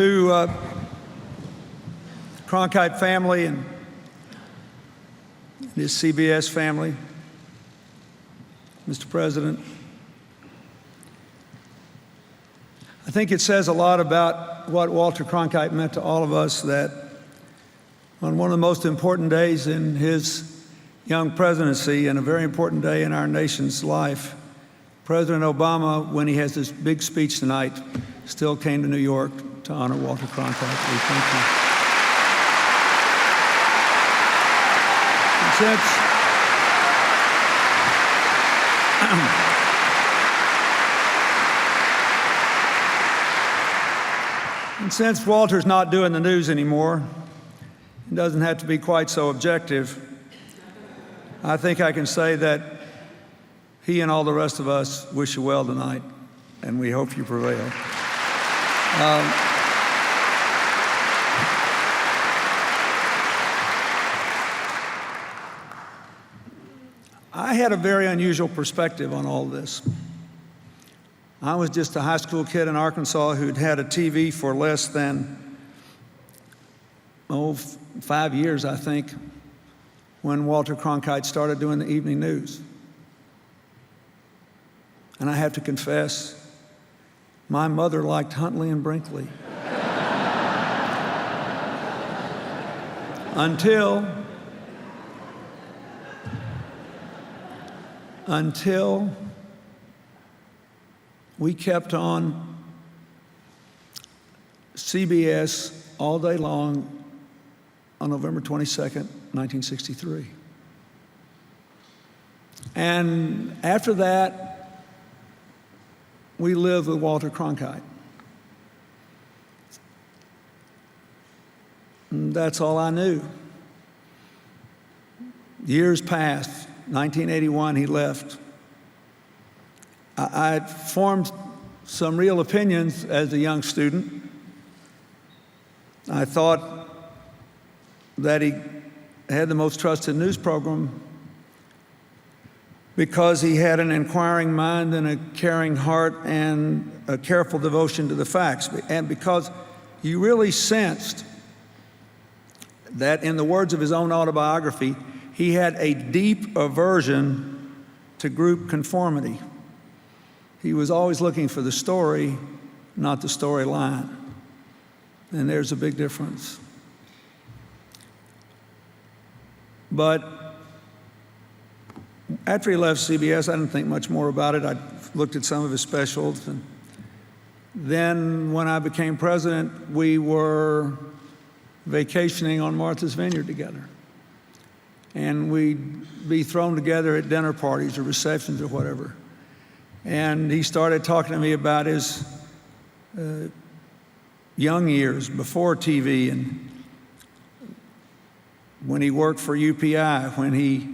To Cronkite family and his CBS family, Mr. President, I think it says a lot about what Walter Cronkite meant to all of us that on one of the most important days in his young presidency and a very important day in our nation's life, President Obama, when he has this big speech tonight, still came to New York to honor Walter Cronkite. We thank you. And since Walter's not doing the news anymore, it doesn't have to be quite so objective, I think I can say that he and all the rest of us wish you well tonight, and we hope you prevail. I had a very unusual perspective on all this. I was just a high school kid in Arkansas who'd had a TV for less than, 5 years, I think, when Walter Cronkite started doing the evening news. And I have to confess, my mother liked Huntley and Brinkley. Until we kept on CBS all day long on November 22nd, 1963. And after that, we lived with Walter Cronkite. And that's all I knew. Years passed. 1981, he left. I formed some real opinions as a young student. I thought that he had the most trusted news program because he had an inquiring mind and a caring heart and a careful devotion to the facts, and because you really sensed that, in the words of his own autobiography, he had a deep aversion to group conformity. He was always looking for the story, not the storyline. And there's a big difference. But after he left CBS, I didn't think much more about it. I looked at some of his specials. And then when I became president, we were vacationing on Martha's Vineyard together. And we'd be thrown together at dinner parties or receptions or whatever. And he started talking to me about his young years before TV, and when he worked for UPI, when he,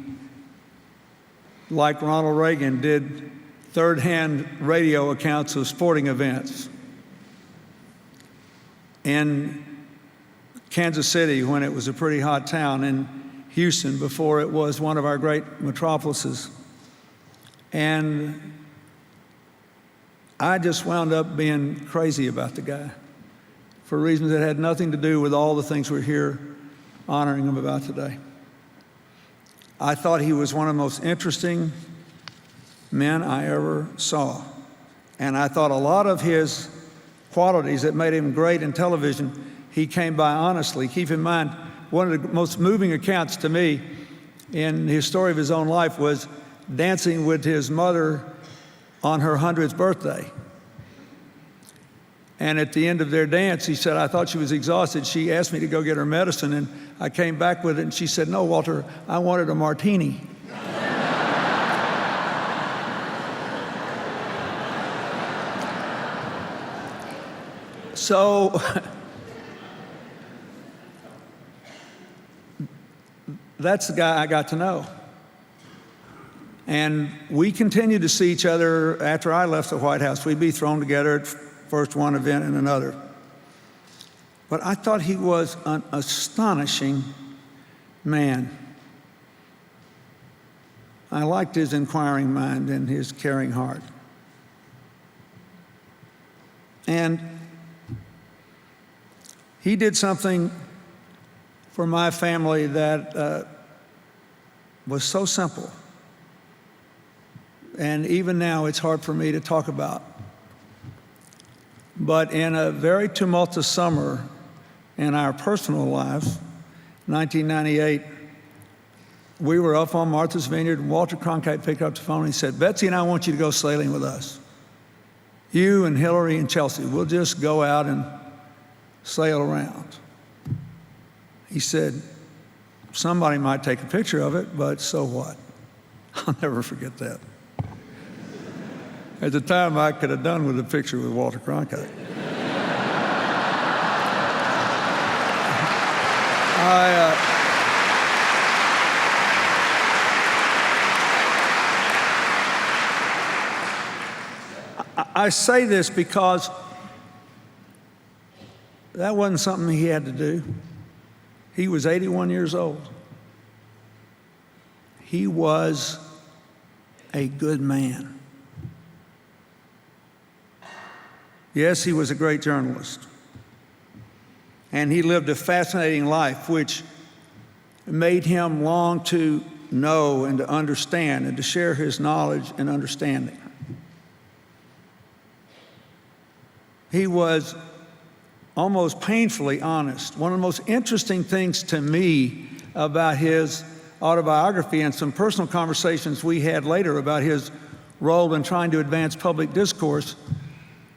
like Ronald Reagan, did third-hand radio accounts of sporting events. In Kansas City, when it was a pretty hot town, in Houston, before it was one of our great metropolises. And I just wound up being crazy about the guy for reasons that had nothing to do with all the things we're here honoring him about today. I thought he was one of the most interesting men I ever saw. And I thought a lot of his qualities that made him great in television, he came by honestly. Keep in mind, one of the most moving accounts to me in his story of his own life was dancing with his mother on her 100th birthday. And at the end of their dance, he said, I thought she was exhausted. She asked me to go get her medicine, and I came back with it, and she said, no, Walter, I wanted a martini. So that's the guy I got to know. And we continued to see each other after I left the White House. We'd be thrown together at first one event and another. But I thought he was an astonishing man. I liked his inquiring mind and his caring heart. And He did something for my family that was so simple. And even now, it's hard for me to talk about. But in a very tumultuous summer in our personal lives, 1998, we were up on Martha's Vineyard, and Walter Cronkite picked up the phone and he said, "Betsy and I want you to go sailing with us. You and Hillary and Chelsea, we'll just go out and sail around." He said, "Somebody might take a picture of it, but so what?" I'll never forget that. At the time, I could have done with a picture with Walter Cronkite. I say this because that wasn't something he had to do. He was 81 years old. He was a good man. Yes, he was a great journalist. And he lived a fascinating life, which made him long to know and to understand and to share his knowledge and understanding. He was almost painfully honest. One of the most interesting things to me about his autobiography and some personal conversations we had later about his role in trying to advance public discourse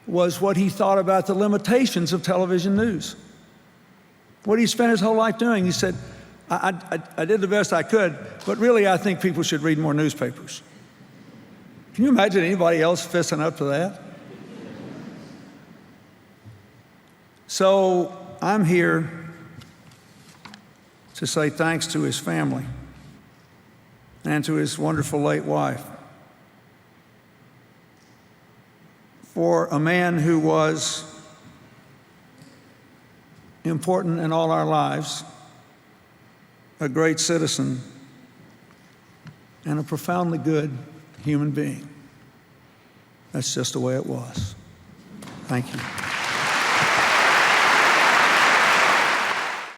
was what he thought about the limitations of television news. What he spent his whole life doing. He said, I did the best I could, but really I think people should read more newspapers. Can you imagine anybody else fisting up to that? So I'm here to say thanks to his family and to his wonderful late wife for a man who was important in all our lives, a great citizen, and a profoundly good human being. That's just the way it was. Thank you.